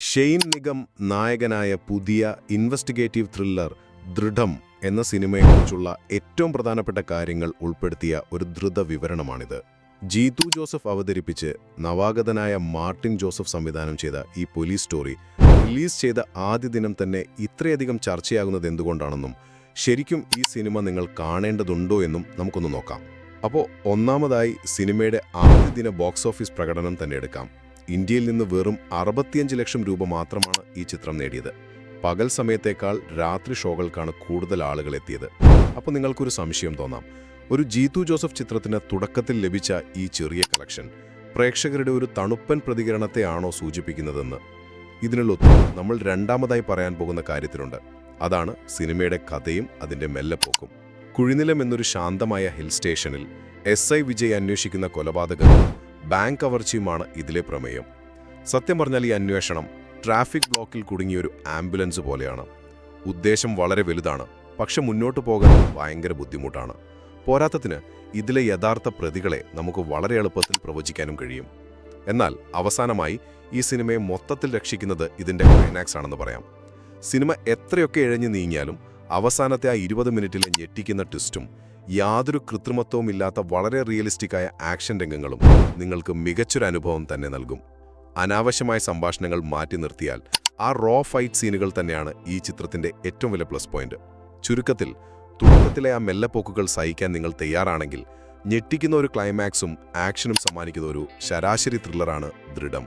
Shane Nigam നായകനായ പുതിയ investigative thriller ദൃഢം എന്ന സിനിമയെക്കുറിച്ചുള്ള ഏറ്റവും പ്രധാനപ്പെട്ട കാര്യങ്ങൾ ഉൾപ്പെടുത്തിയ ഒരു ദ്രുത വിവരണമാണിത്. ജീതു ജോസഫ് അവതരിപ്പിച്ച് നവാഗതനായ മാർട്ടിൻ ജോസഫ് സംവിധാനം ചെയ്ത ഈ പോലീസ് സ്റ്റോറി റിലീസ് ചെയ്ത ആദ്യ ദിനം തന്നെ ഇത്രയധികം ചർച്ചയാകുന്നത് എന്തുകൊണ്ടാണെന്നും ശരിക്കും ഈ സിനിമ നിങ്ങൾ കാണേണ്ടതുണ്ടോ എന്നും നമുക്കൊന്ന് നോക്കാം. അപ്പോൾ ഒന്നാമതായി സിനിമയുടെ ആദ്യ ദിന ബോക്സ് ഓഫീസ് പ്രകടനം തന്നെ എടുക്കാം. ഇന്ത്യയിൽ നിന്ന് വെറും 65 ലക്ഷം രൂപ മാത്രമാണ് ഈ ചിത്രം നേടിയത്. പകൽ സമയത്തേക്കാൾ രാത്രി ഷോകൾക്കാണ് കൂടുതൽ ആളുകൾ എത്തിയത്. അപ്പോൾ നിങ്ങൾക്കൊരു സംശയം തോന്നാം, ഒരു ജീതു ജോസഫ് ചിത്രത്തിന് തുടക്കത്തിൽ ലഭിച്ച ഈ ചെറിയ കളക്ഷൻ പ്രേക്ഷകരുടെ ഒരു തണുപ്പൻ പ്രതികരണത്തെയാണോ സൂചിപ്പിക്കുന്നതെന്ന്. ഇതിനുള്ള ഉത്തരം നമ്മൾ രണ്ടാമതായി പറയാൻ പോകുന്ന കാര്യത്തിലുണ്ട്. അതാണ് സിനിമയുടെ കഥയും അതിൻ്റെ മെല്ലെപ്പോക്കും. കുഴിനിലം എന്നൊരു ശാന്തമായ ഹിൽ സ്റ്റേഷനിൽ SI വിജയ് അന്വേഷിക്കുന്ന കൊലപാതകവും ബാങ്ക് കവർച്ചയുമാണ് ഇതിലെ പ്രമേയം. സത്യം പറഞ്ഞാൽ ഈ അന്വേഷണം ട്രാഫിക് ബ്ലോക്കിൽ കുടുങ്ങിയൊരു ആംബുലൻസ് പോലെയാണ്. ഉദ്ദേശം വളരെ വലുതാണ്, പക്ഷെ മുന്നോട്ട് പോകാൻ ഭയങ്കര ബുദ്ധിമുട്ടാണ്. പോരാത്തതിന് ഇതിലെ യഥാർത്ഥ പ്രതികളെ നമുക്ക് വളരെ എളുപ്പത്തിൽ പ്രവചിക്കാനും കഴിയും. എന്നാൽ അവസാനമായി ഈ സിനിമയെ മൊത്തത്തിൽ രക്ഷിക്കുന്നത് ഇതിൻ്റെ ക്ലൈമാക്സ് ആണെന്ന് പറയാം. സിനിമ എത്രയൊക്കെ ഇഴഞ്ഞു നീങ്ങിയാലും അവസാനത്തെ ആ 20 മിനിറ്റിലെ ഞെട്ടിക്കുന്ന ട്വിസ്റ്റും യാതൊരു കൃത്രിമത്വവുമില്ലാത്ത വളരെ റിയലിസ്റ്റിക്കായ ആക്ഷൻ രംഗങ്ങളും നിങ്ങൾക്ക് മികച്ചൊരു അനുഭവം തന്നെ നൽകും. അനാവശ്യമായ സംഭാഷണങ്ങൾ മാറ്റി നിർത്തിയാൽ ആ റോ ഫൈറ്റ് സീനുകൾ തന്നെയാണ് ഈ ചിത്രത്തിൻ്റെ ഏറ്റവും വലിയ പ്ലസ് പോയിന്റ്. ചുരുക്കത്തിൽ, തുടക്കത്തിലെ ആ മെല്ലെപ്പോക്കുകൾ സഹിക്കാൻ നിങ്ങൾ തയ്യാറാണെങ്കിൽ ഞെട്ടിക്കുന്ന ഒരു ക്ലൈമാക്സും ആക്ഷനും സമ്മാനിക്കുന്ന ഒരു ശരാശരി ത്രില്ലറാണ് ദൃഢം.